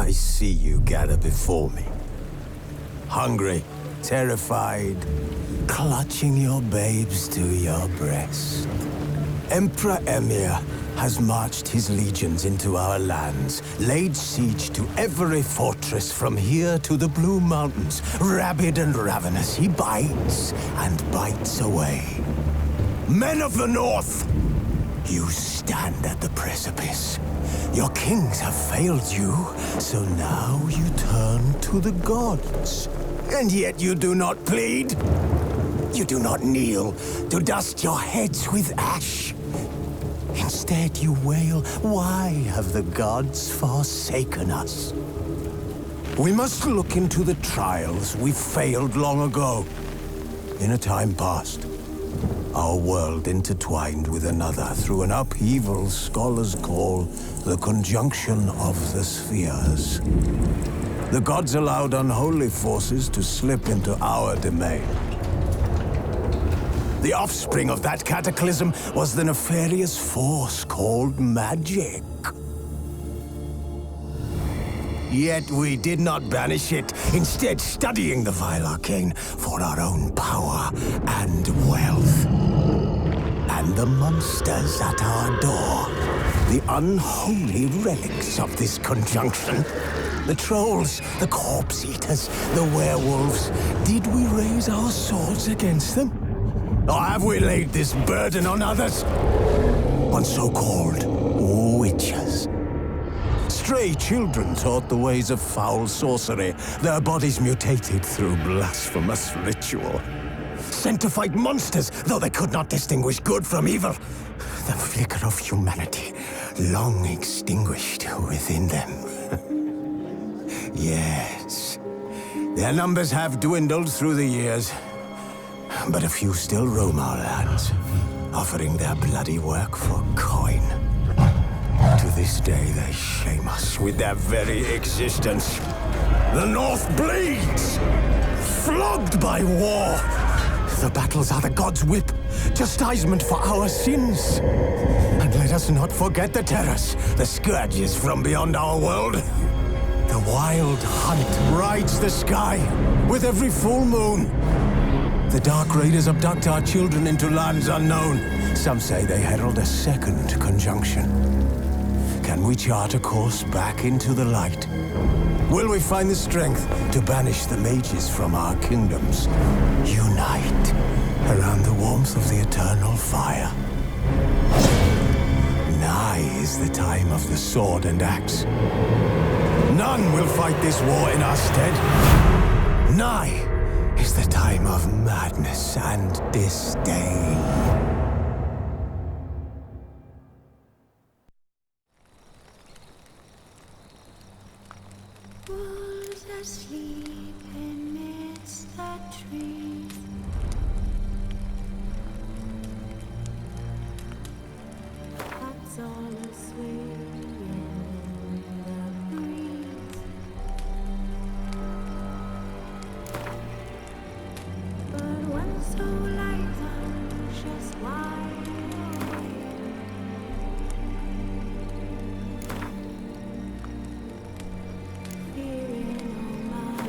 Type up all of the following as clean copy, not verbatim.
I see you gather before me. Hungry, terrified, clutching your babes to your breast. Emperor Emir has marched his legions into our lands, laid siege to every fortress from here to the Blue Mountains. Rabid and ravenous, he bites and bites away. Men of the North, you stand at the precipice. Your kings have failed you, so now you turn to the gods. And yet you do not plead. You do not kneel to dust your heads with ash. Instead you wail, why have the gods forsaken us? We must look into the trials we failed long ago. In a time past, our world intertwined with another through an upheaval scholars call the conjunction of the spheres. The gods allowed unholy forces to slip into our domain. The offspring of that cataclysm was the nefarious force called magic. Yet we did not banish it, instead studying the vile arcane for our own power and wealth. And the monsters at our door, the unholy relics of this conjunction. The trolls, the corpse eaters, the werewolves. Did we raise our swords against them? Or have we laid this burden on others? On so-called witches. Stray children taught the ways of foul sorcery, their bodies mutated through blasphemous ritual. Sent to fight monsters, though they could not distinguish good from evil. The flicker of humanity, long extinguished within them. Yes, their numbers have dwindled through the years. But a few still roam our lands, offering their bloody work for coin. To this day, they shame us with their very existence. The North bleeds, flogged by war. The battles are the gods' whip, chastisement for our sins. And let us not forget the terrors, the scourges from beyond our world. The wild hunt rides the sky with every full moon. The Dark Raiders abduct our children into lands unknown. Some say they herald a second conjunction. Can we chart a course back into the light? Will we find the strength to banish the mages from our kingdoms? Unite around the warmth of the eternal fire. Nigh is the time of the sword and axe. None will fight this war in our stead. Nigh is the time of madness and disdain. Wolves asleep amidst the trees. Cats all asleep in the breeze. But one so light anxious wide awake. Fearing all my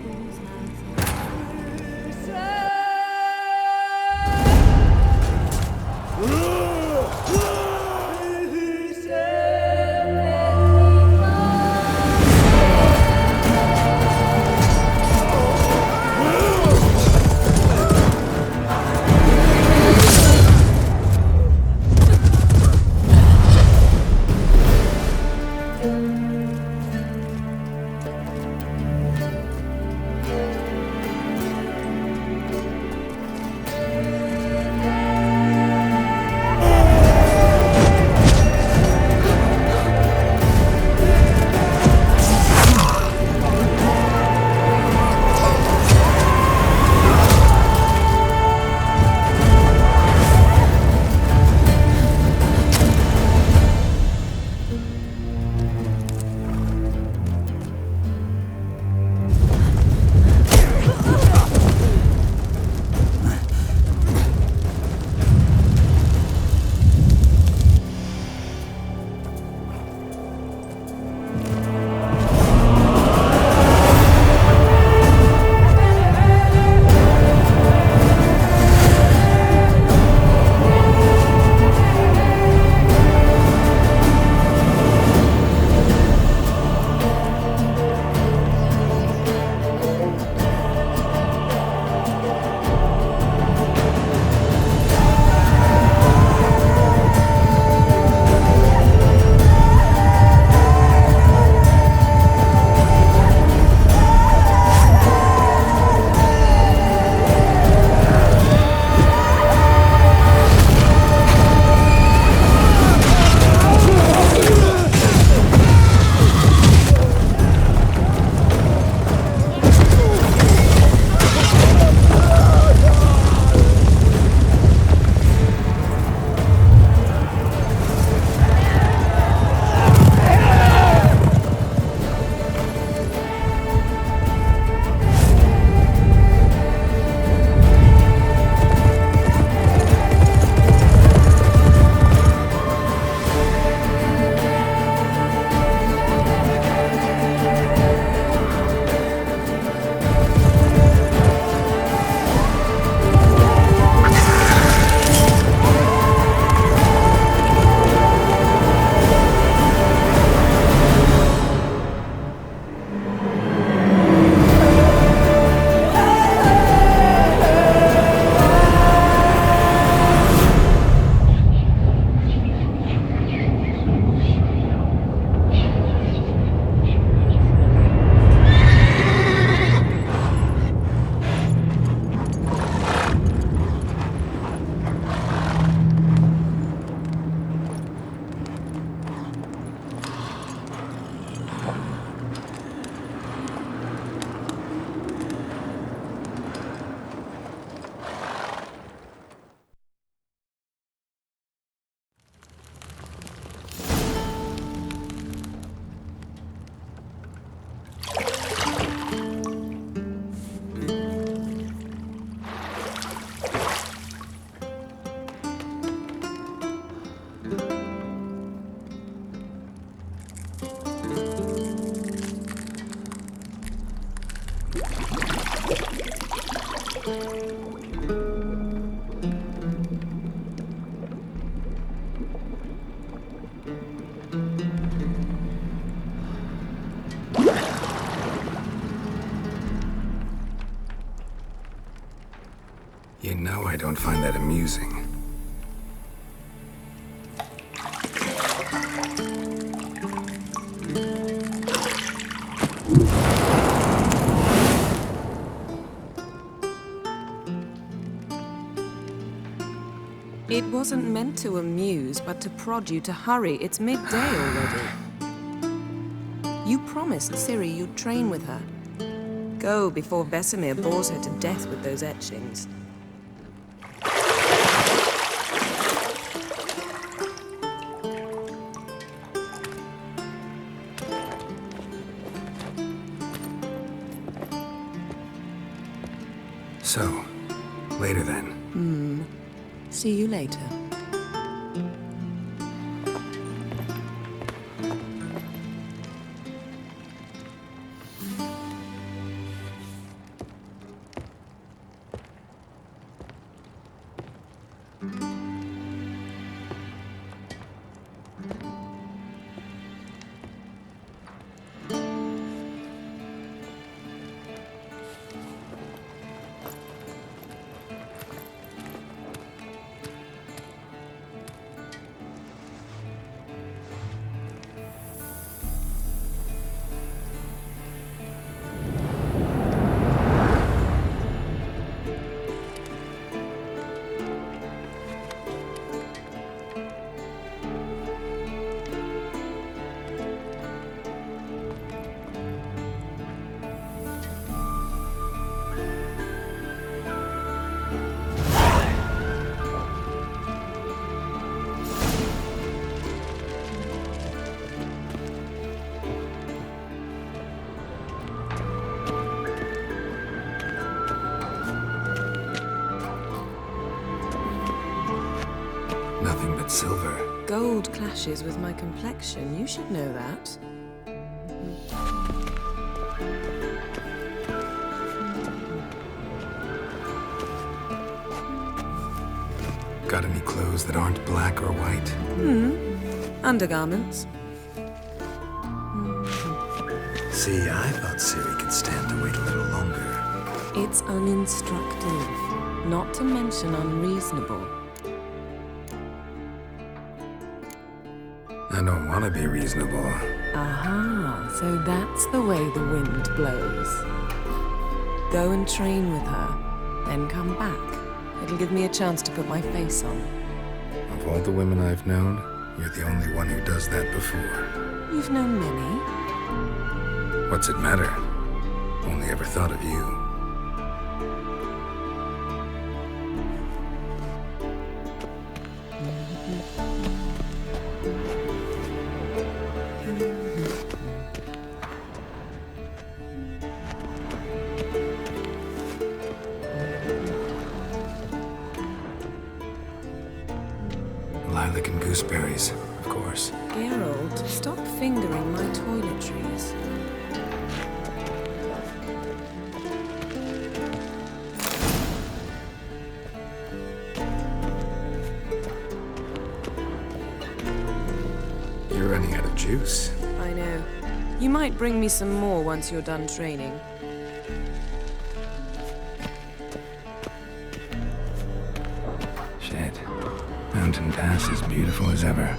bones You know I don't find that amusing. It wasn't meant to amuse, but to prod you to hurry. It's midday already. You promised Ciri you'd train with her. Go before Vesemir bores her to death with those etchings. So, later then. See you later. Nothing but silver. Gold clashes with my complexion. You should know that. Got any clothes that aren't black or white? Undergarments. See, I thought Ciri could stand to wait a little longer. It's uninstructive, not to mention unreasonable. I don't want to be reasonable. Aha, so that's the way the wind blows. Go and train with her, then come back. It'll give me a chance to put my face on. Of all the women I've known, you're the only one who does that before. You've known many. What's it matter? Only ever thought of you. Lilac and gooseberries, of course. Geralt, stop fingering my toiletries. You're running out of juice. I know. You might bring me some more once you're done training. Shit. Mountain Pass is beautiful as ever.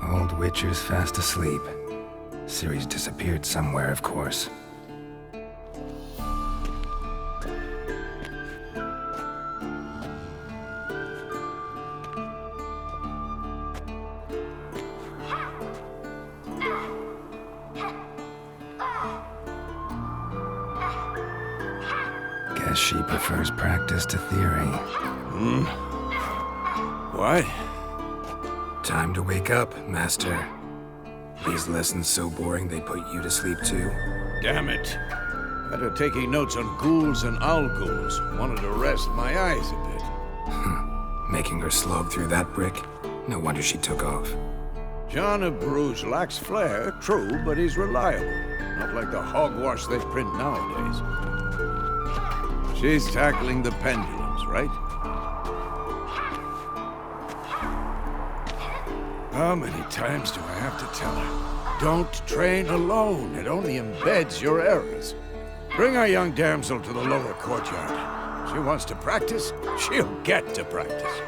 Old Witcher's fast asleep. Ciri's disappeared somewhere, of course. Guess she prefers practice to theory. What? Time to wake up, Master. These lessons so boring they put you to sleep too? Damn it. After taking notes on ghouls and owl-ghouls, wanted to rest my eyes a bit. Making her slog through that brick? No wonder she took off. John of Bruges lacks flair, true, but he's reliable. Not like the hogwash they print nowadays. She's tackling the pendulums, right? How many times do I have to tell her? Don't train alone. It only embeds your errors. Bring our young damsel to the lower courtyard. She wants to practice, she'll get to practice.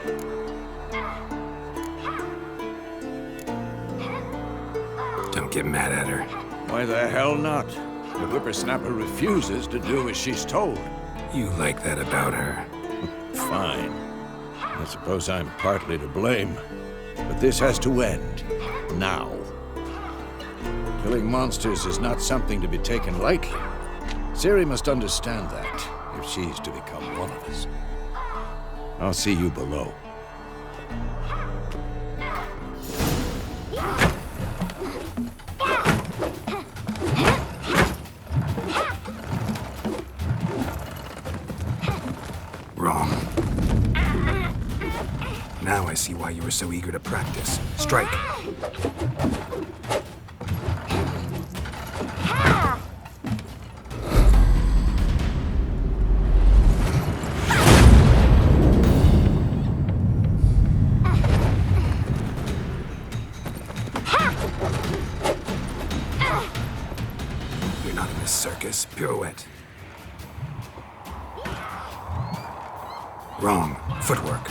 Don't get mad at her. Why the hell not? The whippersnapper refuses to do as she's told. You like that about her. Fine. I suppose I'm partly to blame. But this has to end. Now. Killing monsters is not something to be taken lightly. Ciri must understand that, if she's to become one of us. I'll see you below. Wrong. Now I see why you were so eager to practice. Strike. You're not in a circus. Pirouette. Wrong. Footwork.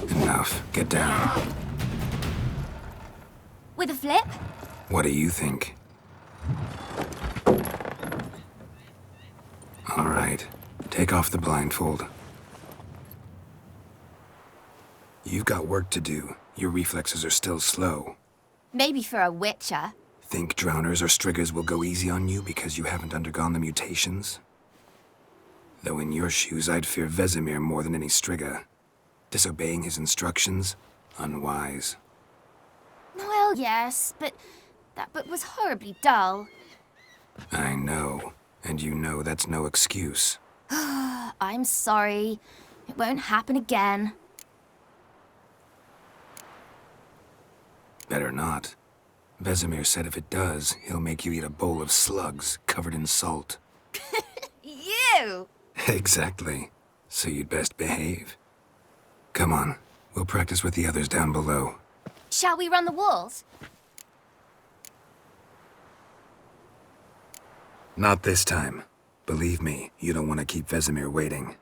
Enough. Get down. With a flip? What do you think? All right. Take off the blindfold. You've got work to do. Your reflexes are still slow. Maybe for a witcher. Think drowners or striggers will go easy on you because you haven't undergone the mutations? Though in your shoes, I'd fear Vesemir more than any strigger. Disobeying his instructions? Unwise. Well, yes, but that book was horribly dull. I know. And you know that's no excuse. I'm sorry. It won't happen again. Better not. Vesemir said if it does, he'll make you eat a bowl of slugs covered in salt. You! Exactly. So you'd best behave. Come on. We'll practice with the others down below. Shall we run the walls? Not this time. Believe me, you don't want to keep Vesemir waiting.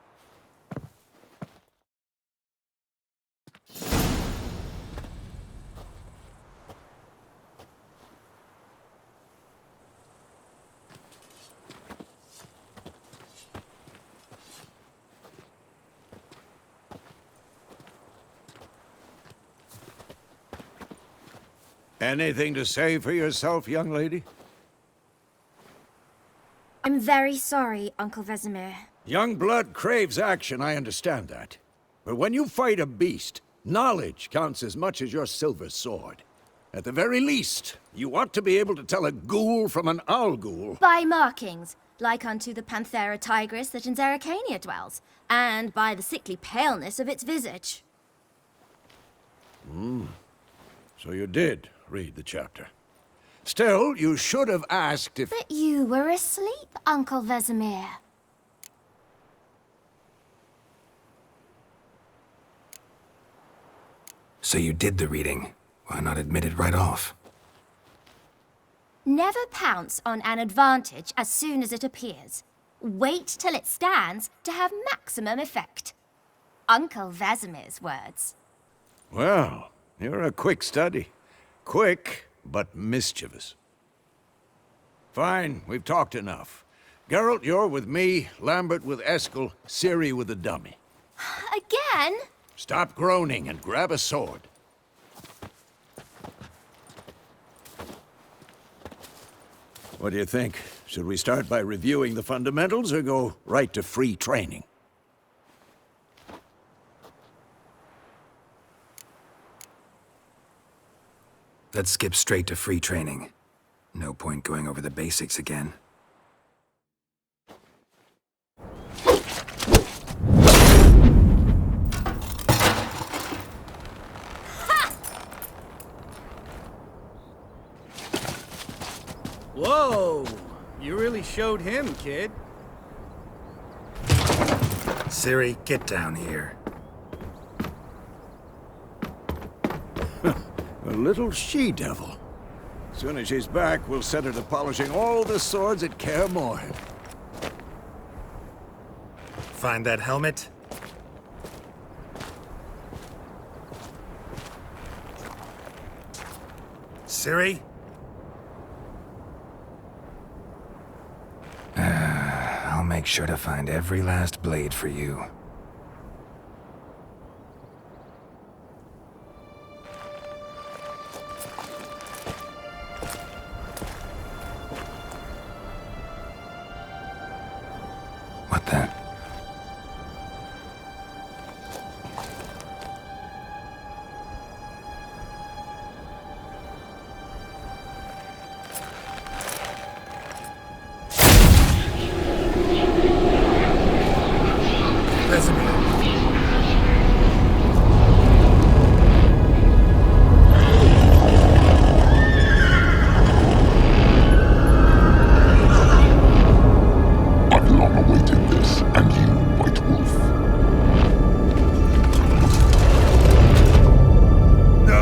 Anything to say for yourself, young lady? I'm very sorry, Uncle Vesemir. Young blood craves action, I understand that. But when you fight a beast, knowledge counts as much as your silver sword. At the very least, you ought to be able to tell a ghoul from an owl-ghoul. By markings, like unto the Panthera tigris that in Zeracania dwells, and by the sickly paleness of its visage. So you did read the chapter. Still, you should have asked if... But you were asleep, Uncle Vesemir. So you did the reading. Why not admit it right off? Never pounce on an advantage as soon as it appears. Wait till it stands to have maximum effect. Uncle Vesemir's words. Well, you're a quick study. Quick, but mischievous. Fine, we've talked enough. Geralt, you're with me, Lambert with Eskel, Ciri with the dummy. Again? Stop groaning and grab a sword. What do you think? Should we start by reviewing the fundamentals or go right to free training? Let's skip straight to free training. No point going over the basics again. Whoa! You really showed him, kid. Ciri, get down here. A little she-devil. As soon as she's back, we'll set her to polishing all the swords at Kaer Morhen. Find that helmet? Ciri? I'll make sure to find every last blade for you. What the? I've long awaited this, and you, White Wolf. No!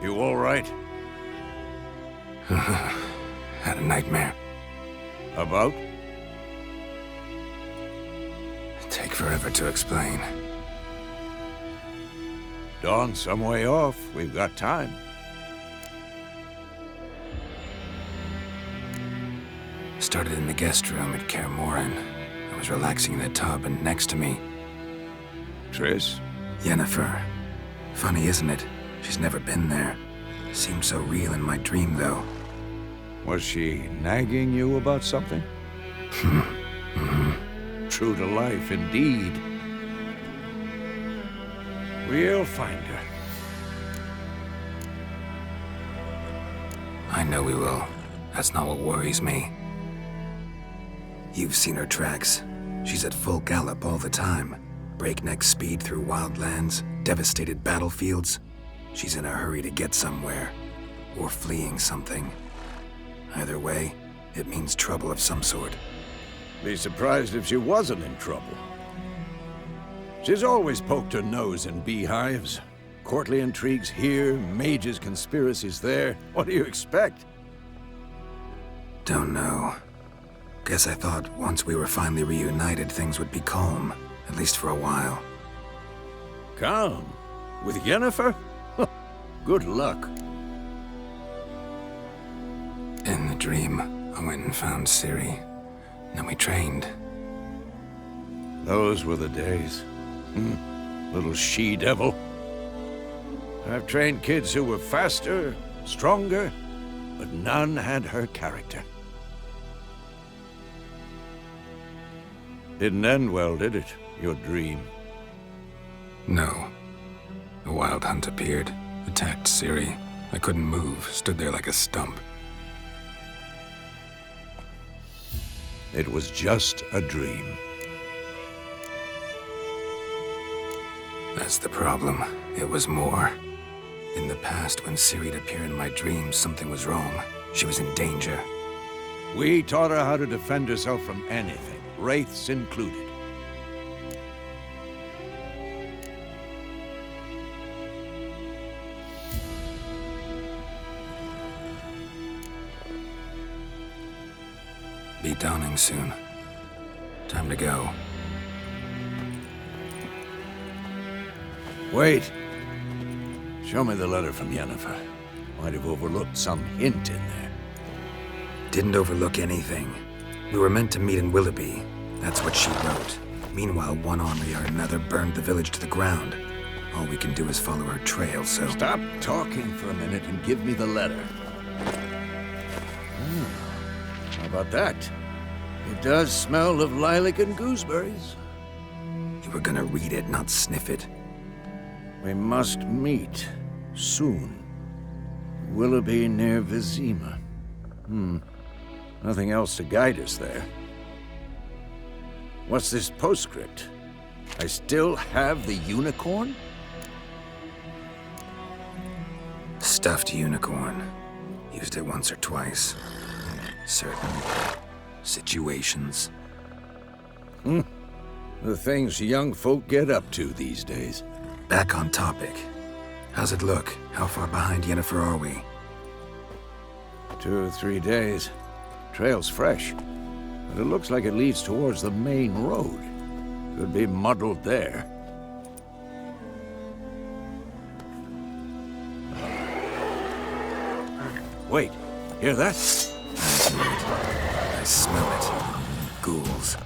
You all right? Had a nightmare. About? Take forever to explain. Dawn's some way off. We've got time. Started in the guest room at Kaer Morhen. I was relaxing in the tub, and next to me, Triss? Yennefer. Funny, isn't it? She's never been there. Seemed so real in my dream, though. Was she nagging you about something? True to life, indeed. We'll find her. I know we will. That's not what worries me. You've seen her tracks. She's at full gallop all the time. Breakneck speed through wildlands, devastated battlefields. She's in a hurry to get somewhere, or fleeing something. Either way, it means trouble of some sort. Be surprised if she wasn't in trouble. She's always poked her nose in beehives. Courtly intrigues here, mages' conspiracies there. What do you expect? Don't know. Guess I thought once we were finally reunited, things would be calm, at least for a while. Calm? With Yennefer? Good luck. In the dream, I went and found Ciri. Then we trained. Those were the days. Little she-devil. I've trained kids who were faster, stronger, but none had her character. Didn't end well, did it? Your dream? No. A wild hunt appeared, attacked Ciri. I couldn't move, stood there like a stump. It was just a dream. That's the problem. It was more. In the past, when Ciri'd appear in my dreams, something was wrong. She was in danger. We taught her how to defend herself from anything, wraiths included. be dawning soon. Time to go. Wait. Show me the letter from Yennefer. Might have overlooked some hint in there. Didn't overlook anything. We were meant to meet in Willoughby. That's what she wrote. Meanwhile, one army or another burned the village to the ground. All we can do is follow her trail, so... Stop talking for a minute and give me the letter. How about that? It does smell of lilac and gooseberries. You were gonna read it, not sniff it. We must meet soon. Willoughby near Vizima. Nothing else to guide us there. What's this postscript? I still have the unicorn? Stuffed unicorn. Used it once or twice. Certain situations. The things young folk get up to these days. Back on topic. How's it look? How far behind Yennefer are we? 2 or 3 days. Trail's fresh, but it looks like it leads towards the main road. Could be muddled there. Wait, hear that? I smell it. Ghouls.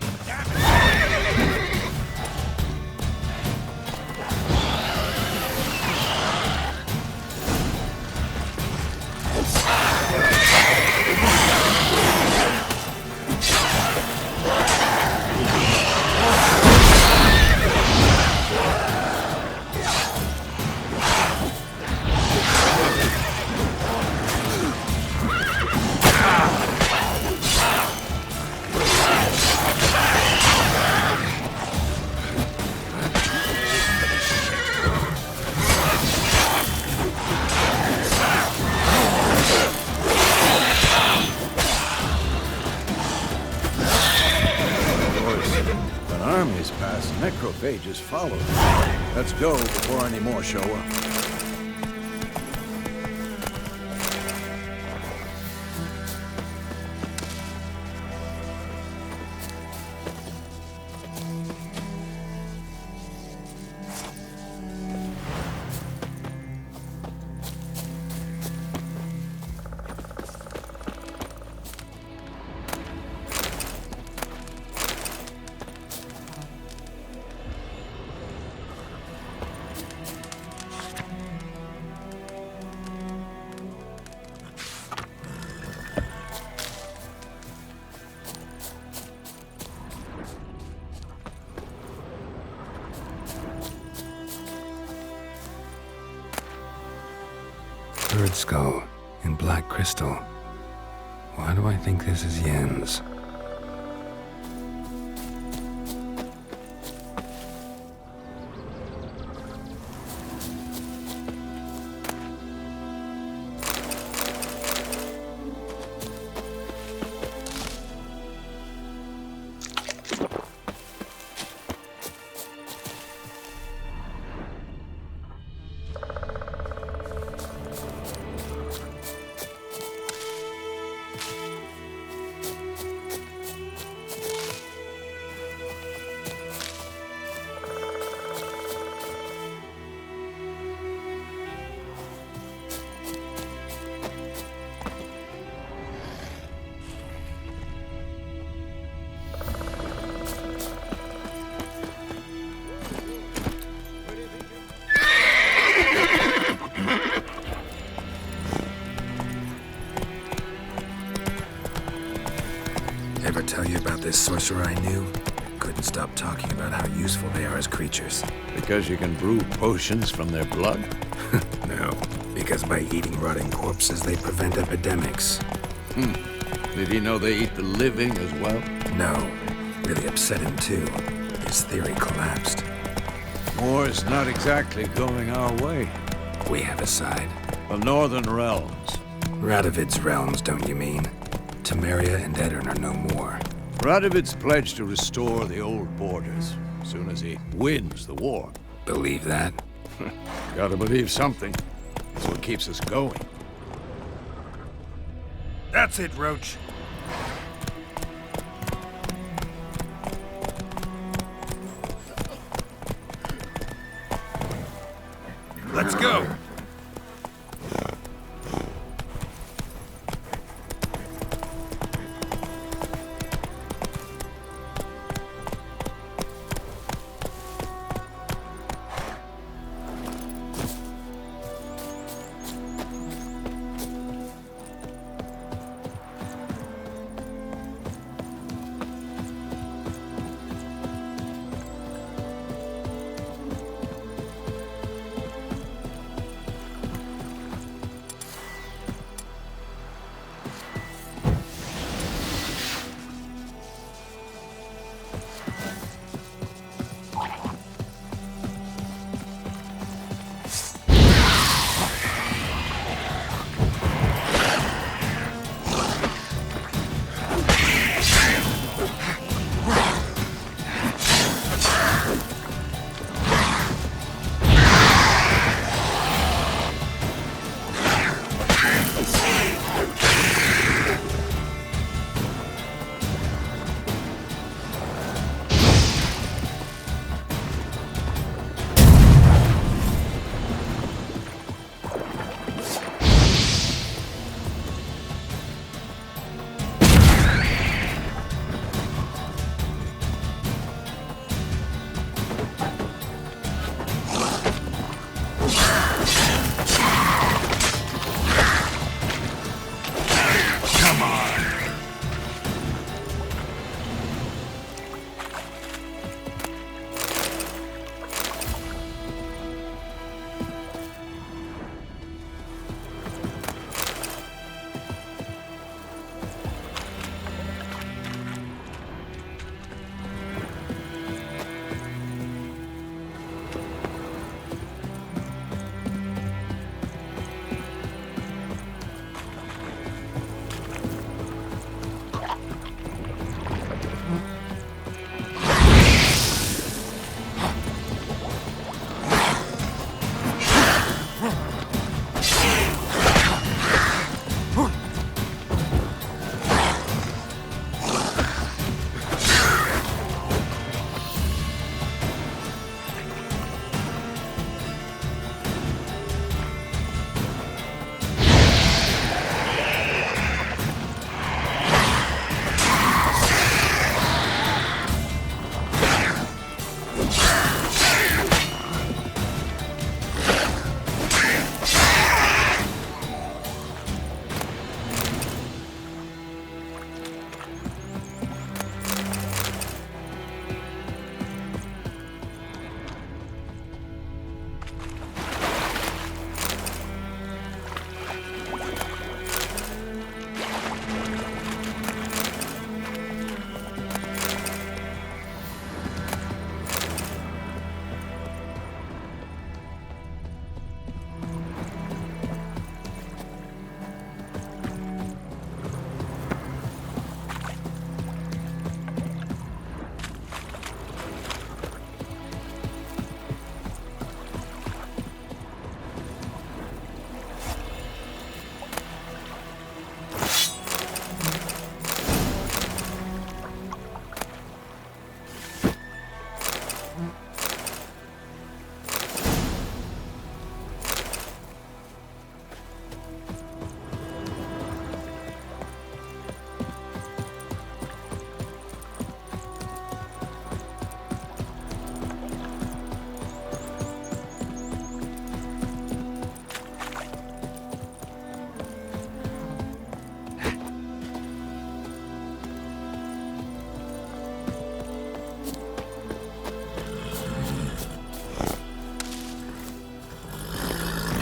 Necrophages follow. Let's go before any more show up. Bird skull in black crystal. Why do I think this is Yen's? Ever tell you about this sorcerer I knew? Couldn't stop talking about how useful they are as creatures. Because you can brew potions from their blood? No, because by eating rotting corpses, they prevent epidemics. Did he know they eat the living as well? No, really upset him too. His theory collapsed. War's not exactly going our way. We have a side. The Northern Realms. Radovid's realms, don't you mean? Temeria and Edirn are no more. Radovid's pledged to restore the old borders as soon as he wins the war. Believe that? Gotta believe something. That's what keeps us going. That's it, Roach. Let's go!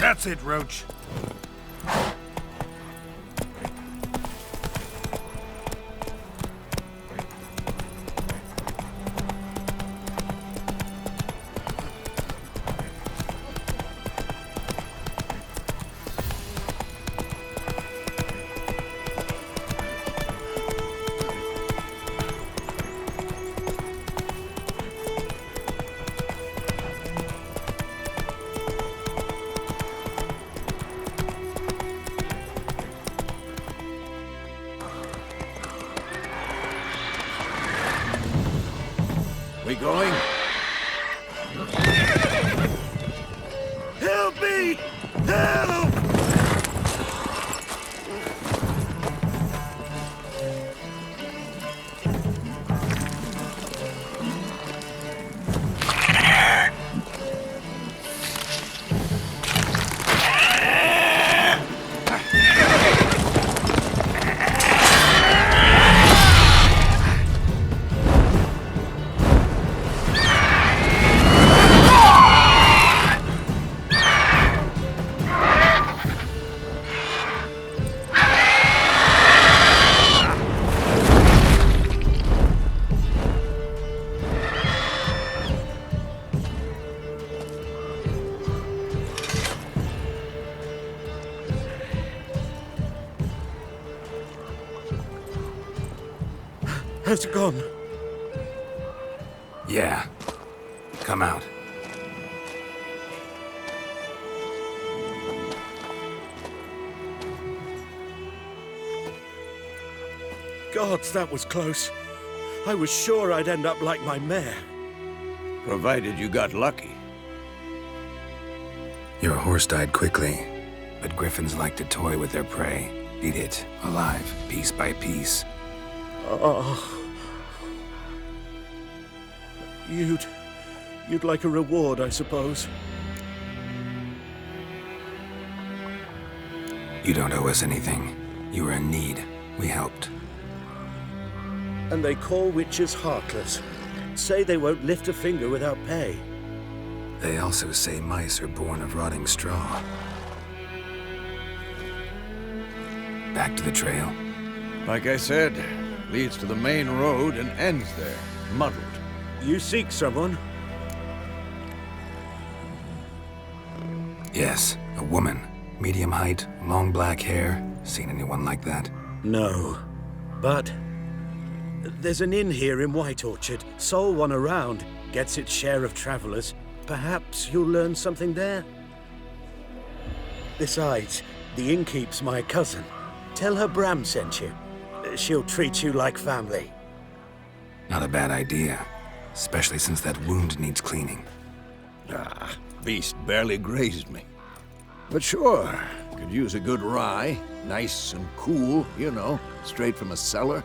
That's it, Roach. Has it gone? Yeah. Come out. Gods, that was close. I was sure I'd end up like my mare. Provided you got lucky. Your horse died quickly, but griffins like to toy with their prey. Eat it, alive, piece by piece. Oh. You'd like a reward, I suppose. You don't owe us anything. You were in need. We helped. And they call witches heartless. Say they won't lift a finger without pay. They also say mice are born of rotting straw. Back to the trail. Like I said, leads to the main road and ends there, muddled. You seek someone? Yes, a woman. Medium height, long black hair. Seen anyone like that? No. But there's an inn here in White Orchard. Sole one around. Gets its share of travelers. Perhaps you'll learn something there? Besides, the innkeep's my cousin. Tell her Bram sent you. She'll treat you like family. Not a bad idea. Especially since that wound needs cleaning. Ah, beast barely grazed me. But sure, could use a good rye. Nice and cool, you know, straight from a cellar.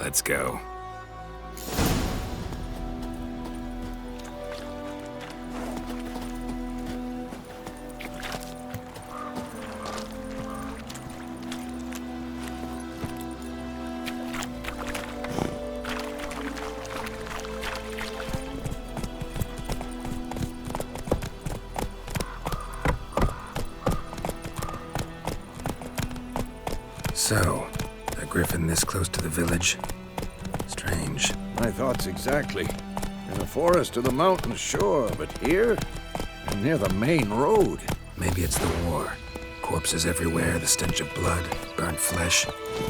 Let's go. So, a griffin this close to the village? Strange. My thoughts exactly. In the forest or the mountains, sure, but here? And near the main road. Maybe it's the war. Corpses everywhere, the stench of blood, burnt flesh.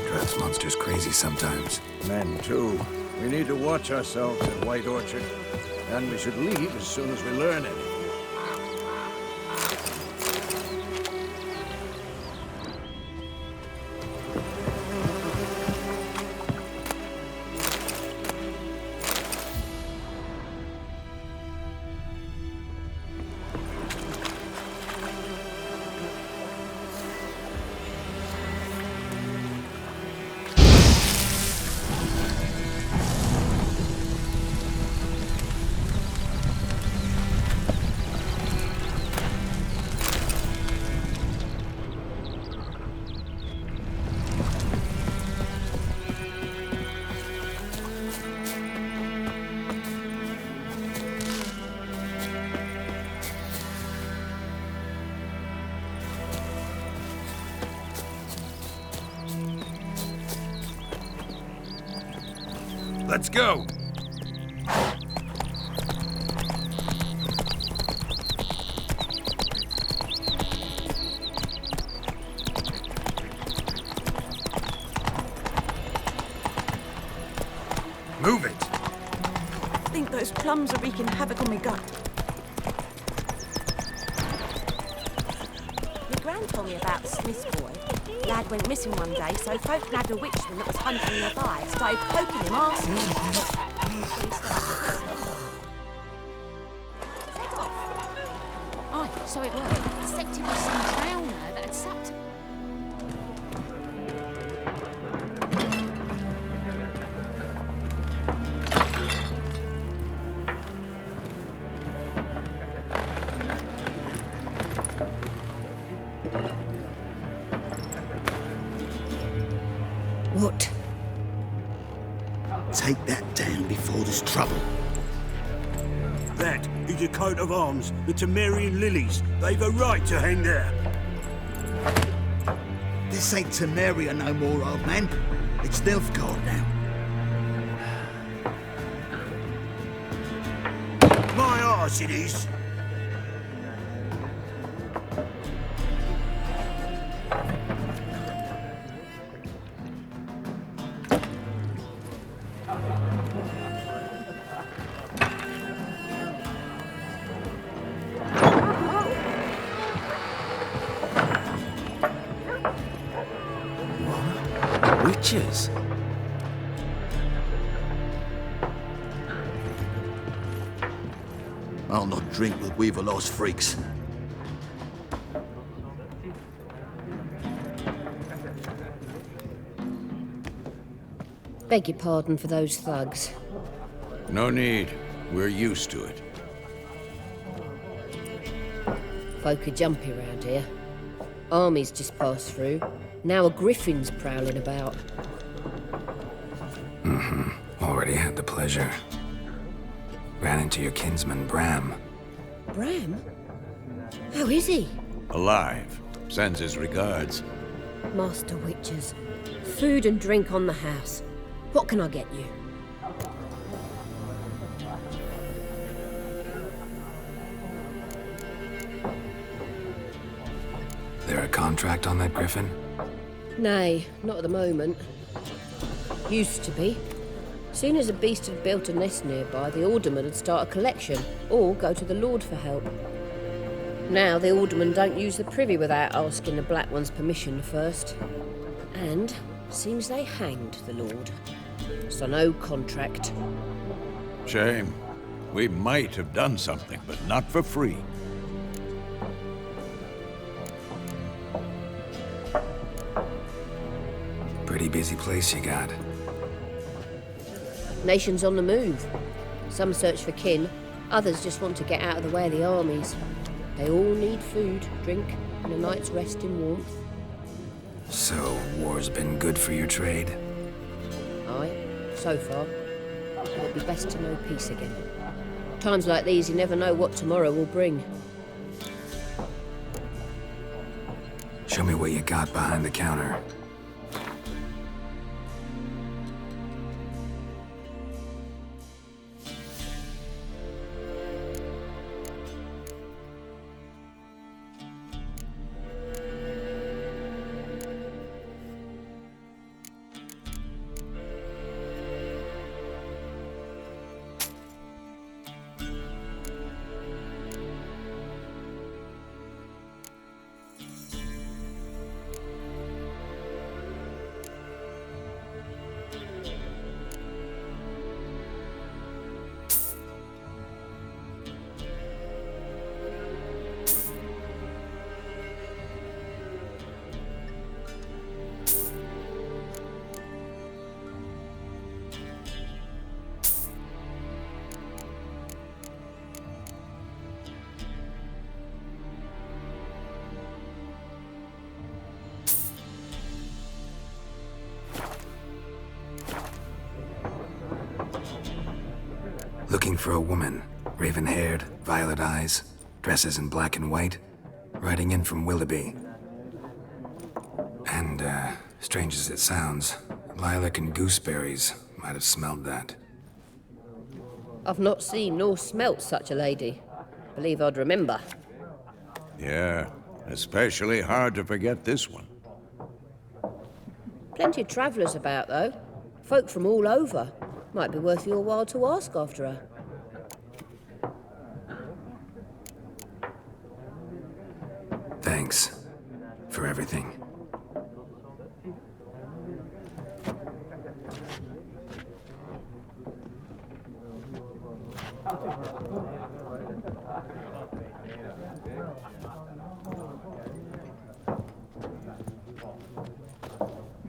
Drives monsters crazy sometimes. Men, too. We need to watch ourselves in White Orchard. And we should leave as soon as we learn anything. Let's go! Move it! I think those plums are wreaking havoc on my gut. My gran told me about the Smith's boy. Lad went missing one day, so folk nabbed a witchman that was hunting nearby, started poking him arse. Oh, so it was. Except it was some drowner that had sucked. What? Take that down before there's trouble. That is a coat of arms, the Temerian lilies. They've a right to hang there. This ain't Temeria no more, old man. It's Nilfgaard now. My arse it is. pictures. I'll not drink with Weaver-Lost freaks. Beg your pardon for those thugs. No need. We're used to it. Folk are jumpy around here. Armies just passed through. Now a griffin's prowling about. Already had the pleasure. Ran into your kinsman, Bram. Bram? How is he? Alive. Sends his regards. Master Witchers. Food and drink on the house. What can I get you? There a contract on that griffin? Nay, not at the moment. Used to be. Soon as a beast had built a nest nearby, the alderman would start a collection, or go to the Lord for help. Now the aldermen don't use the privy without asking the Black One's permission first. And seems they hanged the Lord. So no contract. Shame. We might have done something, but not for free. Pretty busy place you got. Nations on the move. Some search for kin, others just want to get out of the way of the armies. They all need food, drink, and a night's rest in warmth. So, war's been good for your trade? Aye, so far. It'd be best to know peace again. Times like these, you never know what tomorrow will bring. Show me what you got behind the counter. Looking for a woman. Raven-haired, violet eyes, dresses in black and white. Riding in from Willoughby. And, strange as it sounds, lilac and gooseberries might have smelled that. I've not seen nor smelt such a lady. Believe I'd remember. Yeah, especially hard to forget this one. Plenty of travellers about, though. Folk from all over. Might be worth your while to ask after her. Thanks for everything.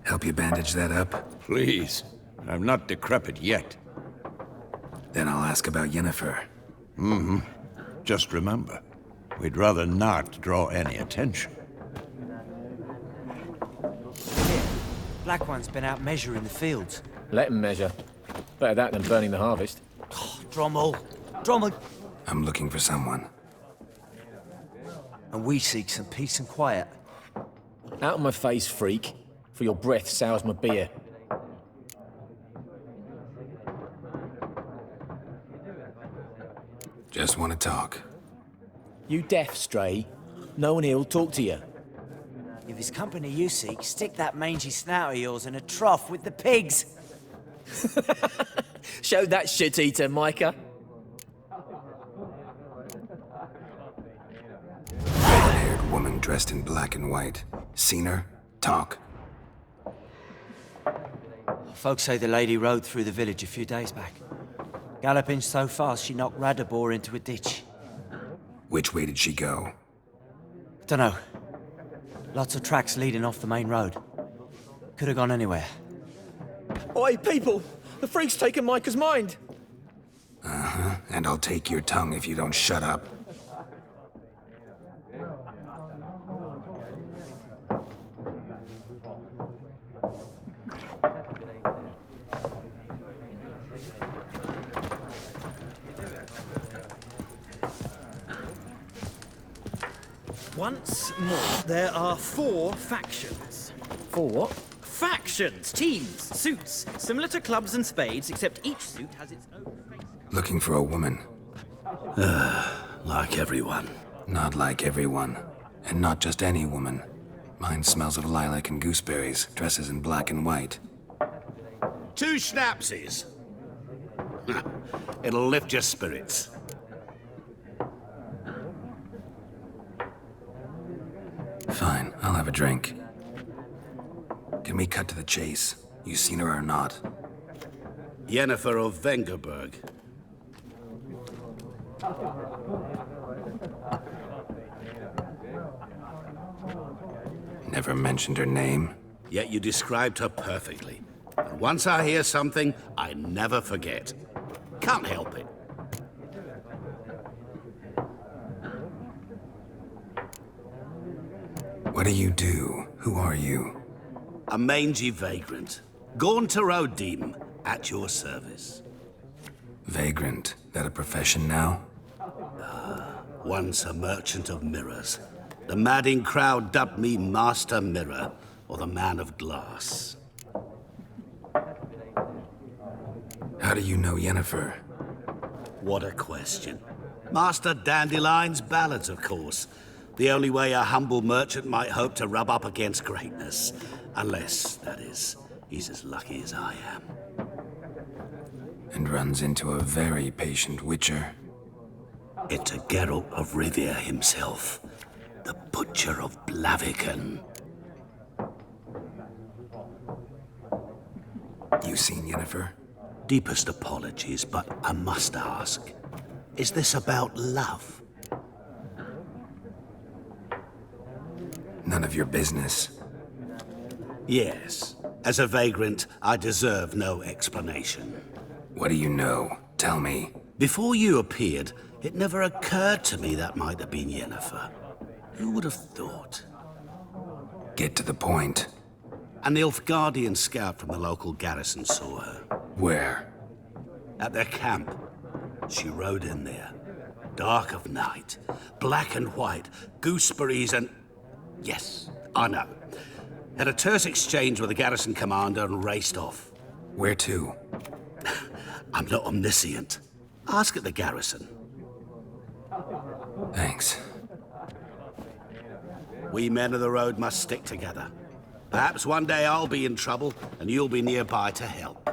Help you bandage that up? Please. I'm not decrepit yet. Then I'll ask about Yennefer. Just remember, we'd rather not draw any attention. Black One's been out measuring the fields. Let him measure. Better that than burning the harvest. Drommel! Drommel! I'm looking for someone. And we seek some peace and quiet. Out of my face, freak. For your breath sours my beer. Just want to talk. You deaf, stray? No one here will talk to you. If it's company you seek, stick that mangy snout of yours in a trough with the pigs. Show that shit-eater, Micah. Red-haired woman dressed in black and white. Seen her? Talk. Folks say the lady rode through the village a few days back. Galloping so fast she knocked Radabor into a ditch. Which way did she go? Dunno. Lots of tracks leading off the main road. Could have gone anywhere. Oi, people! The freak's taken Micah's mind! Uh-huh, and I'll take your tongue if you don't shut up. Once more, there are 4 factions. 4 what? Factions, teams, suits, similar to clubs and spades, except each suit has its own face. Looking for a woman. Like everyone. Not like everyone. And not just any woman. Mine smells of lilac and gooseberries, dresses in black and white. 2 schnapsies. It'll lift your spirits. Fine, I'll have a drink. Can we cut to the chase? You seen her or not? Yennefer of Vengerberg. Never mentioned her name. Yet you described her perfectly. And once I hear something, I never forget. Can't help it. What do you do? Who are you? A mangy vagrant. Gone to Rodim, at your service. Vagrant. That a profession now? Once a merchant of mirrors. The madding crowd dubbed me Master Mirror, or the Man of Glass. How do you know Yennefer? What a question. Master Dandelion's ballads, of course. The only way a humble merchant might hope to rub up against greatness. Unless, that is, he's as lucky as I am. And runs into a very patient witcher. It's a Geralt of Rivia himself. The Butcher of Blaviken. You seen Yennefer? Deepest apologies, but I must ask. Is this about love? None of your business. Yes. As a vagrant, I deserve no explanation. What do you know? Tell me. Before you appeared, it never occurred to me that might have been Yennefer. Who would have thought? Get to the point. A Nilfgaardian scout from the local garrison saw her. Where? At their camp. She rode in there. Dark of night. Black and white. Gooseberries and... Yes, I know. Had a terse exchange with the garrison commander and raced off. Where to? I'm not omniscient. Ask at the garrison. Thanks. We men of the road must stick together. Perhaps one day I'll be in trouble and you'll be nearby to help.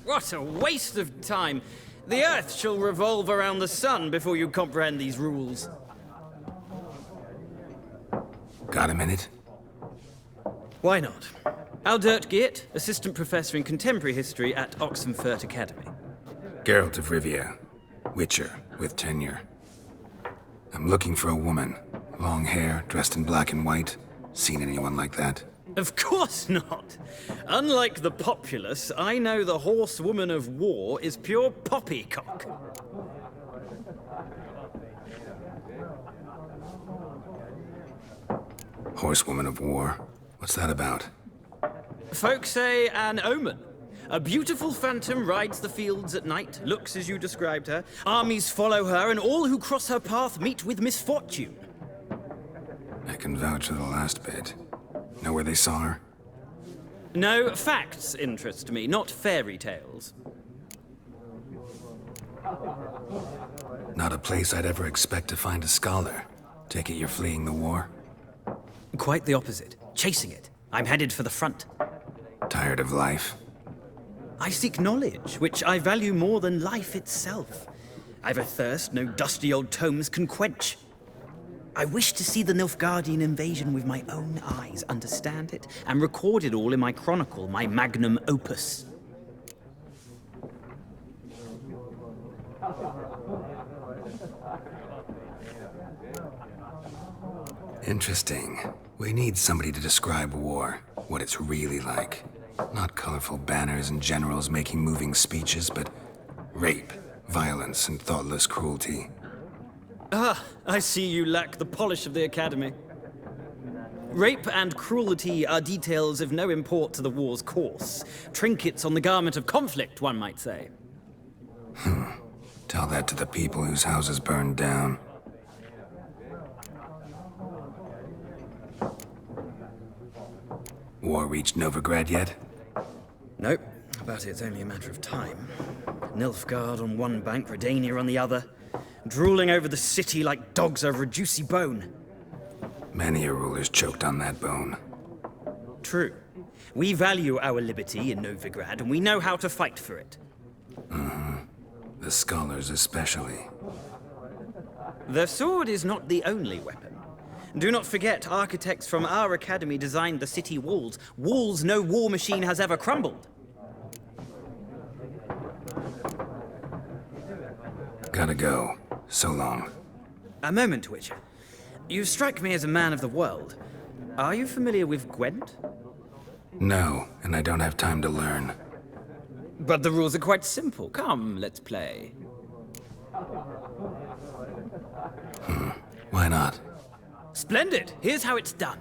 What a waste of time! The Earth shall revolve around the sun before you comprehend these rules. Got a minute? Why not? Aldert Geert, Assistant Professor in Contemporary History at Oxenfurt Academy. Geralt of Rivia. Witcher, with tenure. I'm looking for a woman. Long hair, dressed in black and white. Seen anyone like that? Of course not! Unlike the populace, I know the horsewoman of war is pure poppycock. Horsewoman of war? What's that about? Folk say an omen. A beautiful phantom rides the fields at night, looks as you described her. Armies follow her, and all who cross her path meet with misfortune. I can vouch for the last bit. Know where they saw her? No, facts interest me, not fairy tales. Not a place I'd ever expect to find a scholar. Take it you're fleeing the war? Quite the opposite. Chasing it. I'm headed for the front. Tired of life? I seek knowledge, which I value more than life itself. I've a thirst no dusty old tomes can quench. I wish to see the Nilfgaardian invasion with my own eyes, understand it, and record it all in my chronicle, my magnum opus. Interesting. We need somebody to describe war, what it's really like. Not colorful banners and generals making moving speeches, but rape, violence, and thoughtless cruelty. Ah, I see you lack the polish of the Academy. Rape and cruelty are details of no import to the war's course. Trinkets on the garment of conflict, one might say. Tell that to the people whose houses burned down. War reached Novigrad yet? Nope, but it's only a matter of time. Nilfgaard on one bank, Redania on the other, drooling over the city like dogs over a juicy bone. Many a ruler's choked on that bone. True. We value our liberty in Novigrad, and we know how to fight for it. The scholars especially. The sword is not the only weapon. Do not forget, architects from our academy designed the city walls. Walls no war machine has ever crumbled. Gotta go. So long. A moment, Witcher. You strike me as a man of the world. Are you familiar with Gwent? No, and I don't have time to learn. But the rules are quite simple. Come, let's play. Why not? Splendid! Here's how it's done.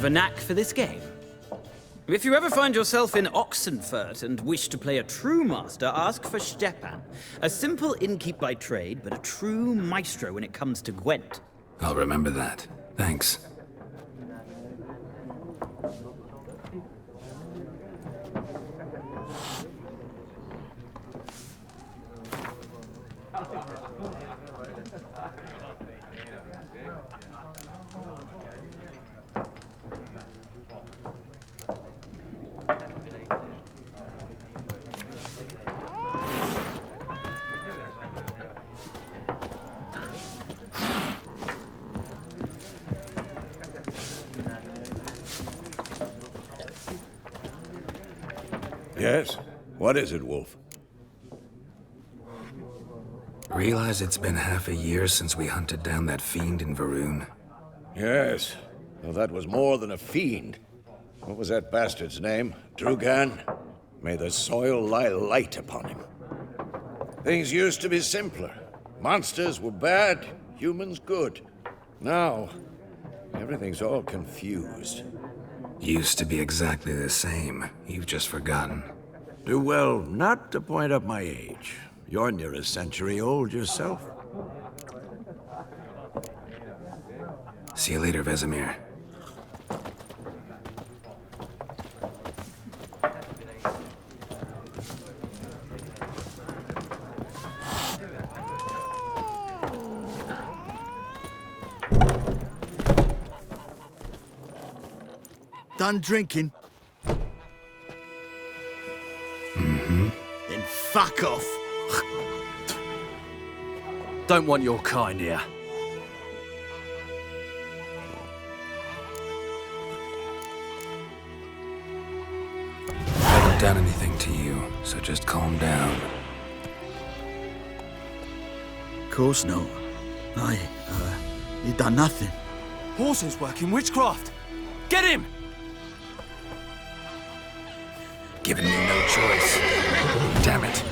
have a knack for this game. If you ever find yourself in Oxenfurt and wish to play a true master, ask for Stepan. A simple innkeep by trade, but a true maestro when it comes to Gwent. I'll remember that. Thanks. Yes? What is it, Wolf? Realize it's been half a year since we hunted down that fiend in Varun? Yes. Well, that was more than a fiend. What was that bastard's name? Drugan? May the soil lie light upon him. Things used to be simpler. Monsters were bad, humans good. Now, everything's all confused. Used to be exactly the same. You've just forgotten. Do well not to point up my age. You're near a century old yourself. See you later, Vesemir. Done drinking? Mm-hmm. Then fuck off. Don't want your kind here. I haven't done anything to you, so just calm down. Of course not. You done nothing. Horses working witchcraft. Get him! Giving me no choice. Damn it.